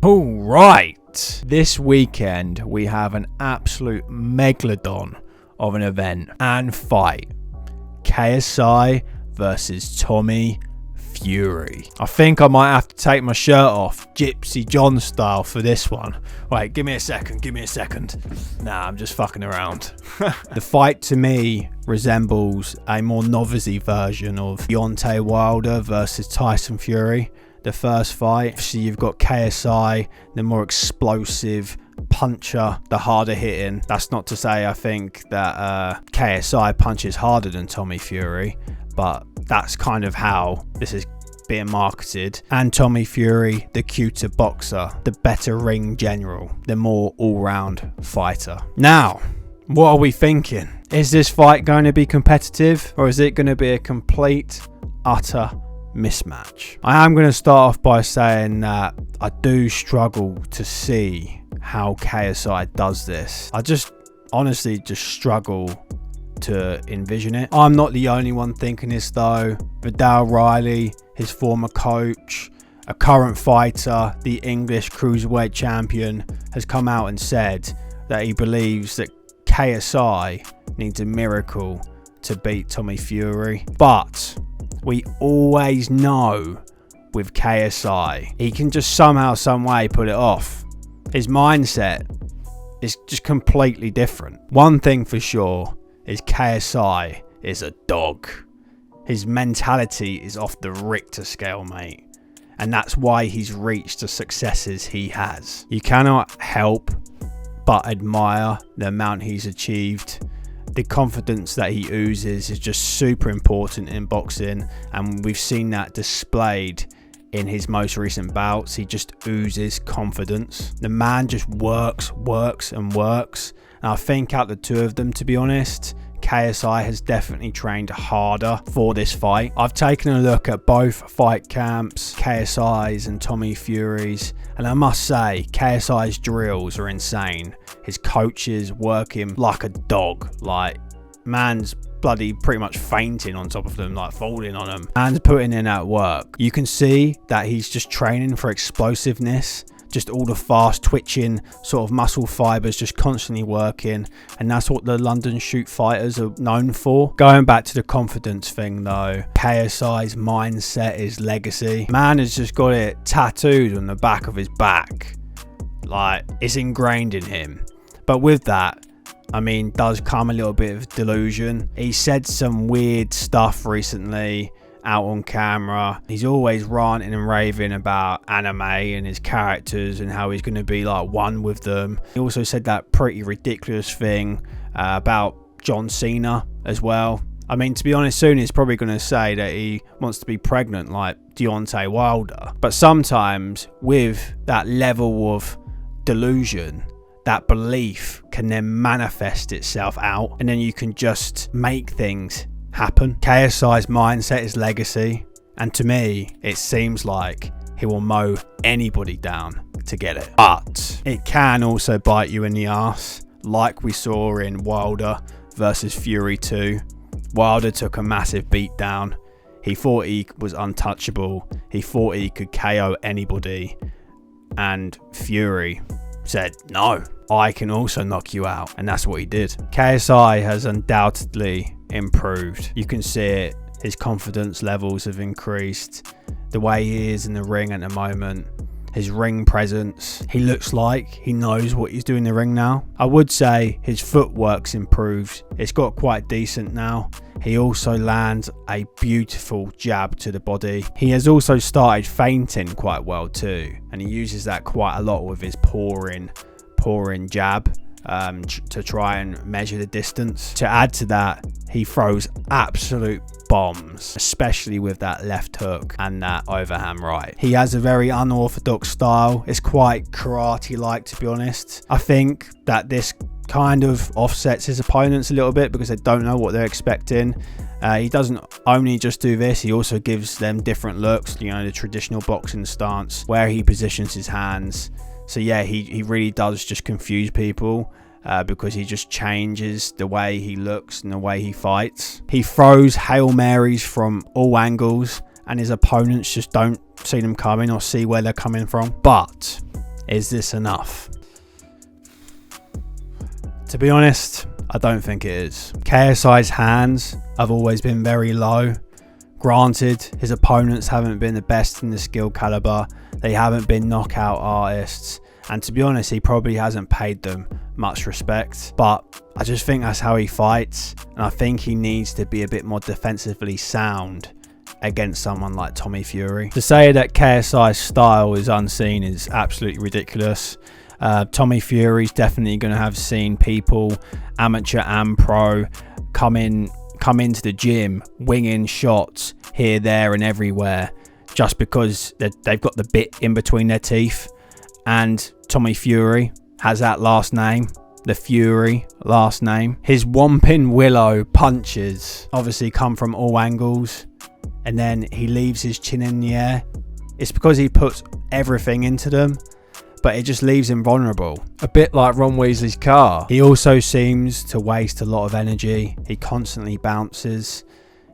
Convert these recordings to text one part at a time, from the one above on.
All right, this weekend we have an absolute megalodon of an event and fight. KSI versus Tommy Fury. I think I might have to take my shirt off, Gypsy John style, for this one. Wait, give me a second. Nah, I'm just fucking around. The fight to me resembles a more novice version of Deontay Wilder versus Tyson Fury. The first fight, so you've got KSI, the more explosive puncher, the harder hitting. That's not to say I think that KSI punches harder than Tommy Fury, but that's kind of how this is being marketed. And Tommy Fury, the cuter boxer, the better ring general, the more all-round fighter. Now, what are we thinking? Is this fight going to be competitive, or is it going to be a complete, utter mismatch? I am going to start off by saying that I do struggle to see how KSI does this. I honestly struggle to envision it. I'm not the only one thinking this though. Vidal Riley, his former coach, a current fighter, the English cruiserweight champion, has come out and said that he believes that KSI needs a miracle to beat Tommy Fury. But we always know with KSI, he can just somehow, some way pull it off. His mindset is just completely different. One thing for sure is KSI is a dog. His mentality is off the Richter scale, mate. And that's why he's reached the successes he has. You cannot help but admire the amount he's achieved. The confidence that he oozes is just super important in boxing, and we've seen that displayed in his most recent bouts. He just oozes confidence. The man just works. And I think out the two of them, to be honest, KSI has definitely trained harder for this fight. I've taken a look at both fight camps, KSI's and Tommy Fury's, and I must say, KSI's drills are insane. His coaches work him like a dog. Like, man's bloody pretty much fainting on top of them, like falling on them. Man's putting in that work. You can see that he's just training for explosiveness. Just all the fast twitching sort of muscle fibers just constantly working, and that's what the London shoot fighters are known for. Going back to the confidence thing though, KSI's mindset is legacy. Man has just got it tattooed on the back of his back. Like, it's ingrained in him. But with that, I mean, does come a little bit of delusion. He said some weird stuff recently out on camera. He's always ranting and raving about anime and his characters and how he's going to be like one with them. He also said that pretty ridiculous thing about John Cena as well. I mean, to be honest, soon he's probably going to say that he wants to be pregnant like Deontay Wilder. But sometimes with that level of delusion, that belief can then manifest itself out, and then you can just make things happen. KSI's mindset is legacy, and to me it seems like he will mow anybody down to get it. But it can also bite you in the ass, like we saw in Wilder versus Fury 2. Wilder took a massive beat down. He thought he was untouchable. He thought he could KO anybody, and Fury said, no, I can also knock you out. And that's what he did. KSI has undoubtedly improved. You can see it. His confidence levels have increased. The way he is in the ring at the moment, his ring presence, he looks like he knows what he's doing in the ring now. I would say his footwork's improved. It's got quite decent now. He also lands a beautiful jab to the body. He has also started feinting quite well too, and he uses that quite a lot with his pouring jab to try and measure the distance. To add to that, he throws absolute bombs, especially with that left hook and that overhand right. He has a very unorthodox style. It's quite karate-like, to be honest. I think that this kind of offsets his opponents a little bit because they don't know what they're expecting. He doesn't only just do this, he also gives them different looks, you know, the traditional boxing stance, where he positions his hands. So yeah, he really does just confuse people because he just changes the way he looks and the way he fights. He throws Hail Marys from all angles, and his opponents just don't see them coming or see where they're coming from. But Is this enough? To be honest, I don't think it is. KSI's hands have always been very low. Granted, his opponents haven't been the best in the skill caliber. They haven't been knockout artists. And to be honest, he probably hasn't paid them much respect. But I just think that's how he fights. And I think he needs to be a bit more defensively sound against someone like Tommy Fury. To say that KSI's style is unseen is absolutely ridiculous. Tommy Fury's definitely going to have seen people, amateur and pro, come into the gym winging shots here, there and everywhere just because they've got the bit in between their teeth. And Tommy Fury has that last name, the Fury last name. His Whomping Willow punches obviously come from all angles, and then he leaves his chin in the air. It's because he puts everything into them, but it just leaves him vulnerable. A bit like Ron Weasley's car. He also seems to waste a lot of energy. He constantly bounces.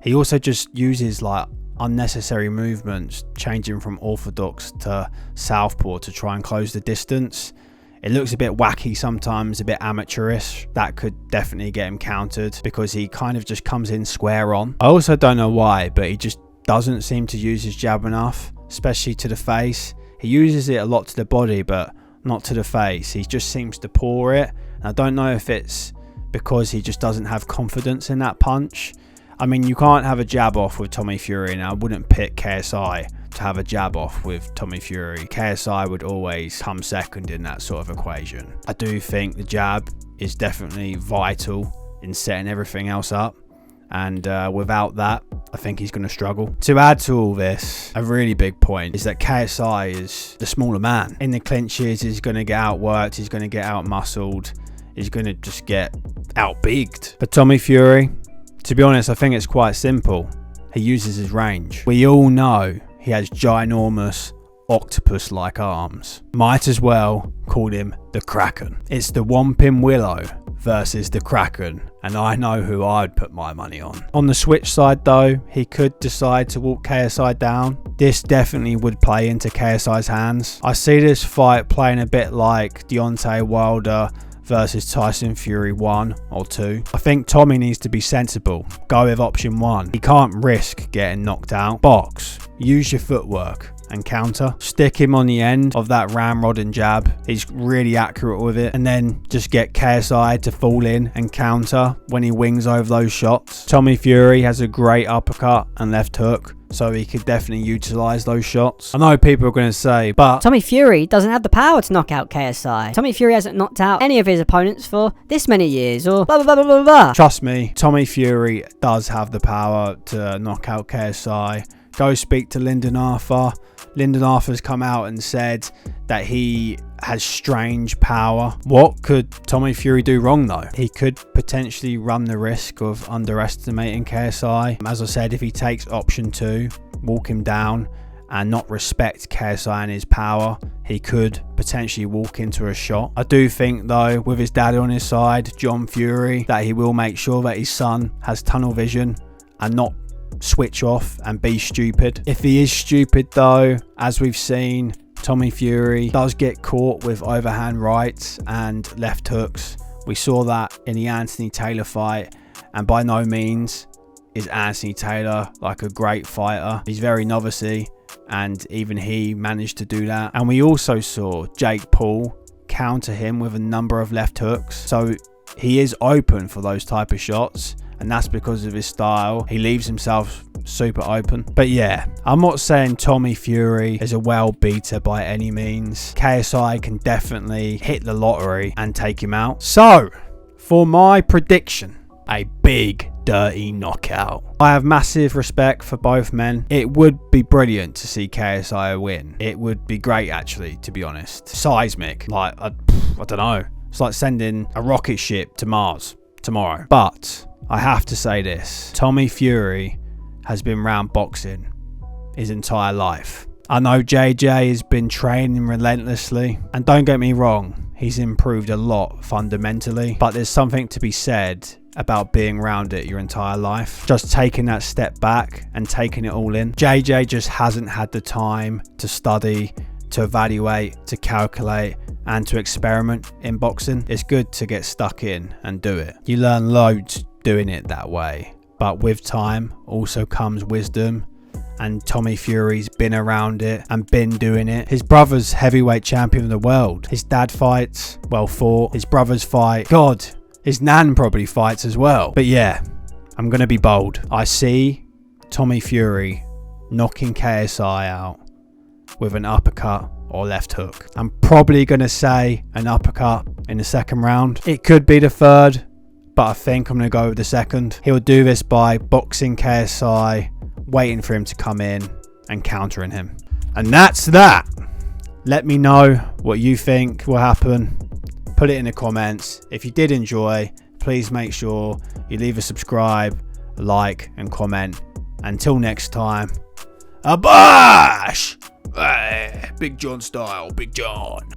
He also just uses like unnecessary movements, changing from orthodox to southpaw to try and close the distance. It looks a bit wacky sometimes, a bit amateurish. That could definitely get him countered because he kind of just comes in square on. I also don't know why, but he just doesn't seem to use his jab enough, especially to the face. He uses it a lot to the body, but not to the face. He just seems to pour it. And I don't know if it's because he just doesn't have confidence in that punch. I mean, you can't have a jab off with Tommy Fury, and I wouldn't pick KSI to have a jab off with Tommy Fury. KSI would always come second in that sort of equation. I do think the jab is definitely vital in setting everything else up. And without that, I think he's going to struggle. To add to all this, a really big point is that KSI is the smaller man. In the clinches, he's going to get outworked, he's going to get outmuscled, he's going to just get outbigged. But Tommy Fury, to be honest, I think it's quite simple. He uses his range. We all know he has ginormous octopus-like arms. Might as well call him the Kraken. It's the Whomping Willow versus the Kraken, and I know who I'd put my money on. On the switch side though, he could decide to walk KSI down. This definitely would play into KSI's hands. I see this fight playing a bit like Deontay Wilder versus Tyson Fury 1 or 2. I think Tommy needs to be sensible. Go with option 1. He can't risk getting knocked out. Box. Use your footwork and counter. Stick him on the end of that ramrod and jab. He's really accurate with it. And then just get KSI to fall in and counter when he wings over those shots. Tommy Fury has a great uppercut and left hook, so he could definitely utilize those shots. I know people are going to say, but Tommy Fury doesn't have the power to knock out KSI. Tommy Fury hasn't knocked out any of his opponents for this many years, or blah, blah, blah, blah, blah. Trust me, Tommy Fury does have the power to knock out KSI. Go speak to Lyndon Arthur. Lyndon Arthur's come out and said that he has strange power. What could Tommy Fury do wrong though? He could potentially run the risk of underestimating KSI. As I said, if he takes option 2, walk him down and not respect KSI and his power, he could potentially walk into a shot. I do think though, with his dad on his side, John Fury, that he will make sure that his son has tunnel vision and not switch off and be stupid. If he is stupid though, as we've seen, Tommy Fury does get caught with overhand rights and left hooks. We saw that in the Anthony Taylor fight, and by no means is Anthony Taylor like a great fighter. He's very novice-y, and even he managed to do that. And we also saw Jake Paul counter him with a number of left hooks, so he is open for those type of shots. And that's because of his style. He leaves himself super open. But yeah, I'm not saying Tommy Fury is a well beater by any means. KSI can definitely hit the lottery and take him out. So, for my prediction, a big dirty knockout. I have massive respect for both men. It would be brilliant to see KSI win. It would be great actually, to be honest. Seismic. Like, I don't know. It's like sending a rocket ship to Mars tomorrow. But I have to say this, Tommy Fury has been round boxing his entire life. I know JJ has been training relentlessly, and don't get me wrong, he's improved a lot fundamentally, but there's something to be said about being around it your entire life. Just taking that step back and taking it all in. JJ just hasn't had the time to study, to evaluate, to calculate, and to experiment in boxing. It's good to get stuck in and do it. You learn loads doing it that way. But with time also comes wisdom. And Tommy Fury's been around it and been doing it. His brother's heavyweight champion of the world. His dad fights, well fought. His brothers fight. God, his nan probably fights as well. But yeah, I'm going to be bold. I see Tommy Fury knocking KSI out with an uppercut or left hook. I'm probably going to say an uppercut in the second round. It could be the third, but I think I'm going to go with the second. He'll do this by boxing KSI, waiting for him to come in and countering him. And that's that. Let me know what you think will happen. Put it in the comments. If you did enjoy, please make sure you leave a subscribe, like and comment. Until next time, a bash! Big John style, Big John.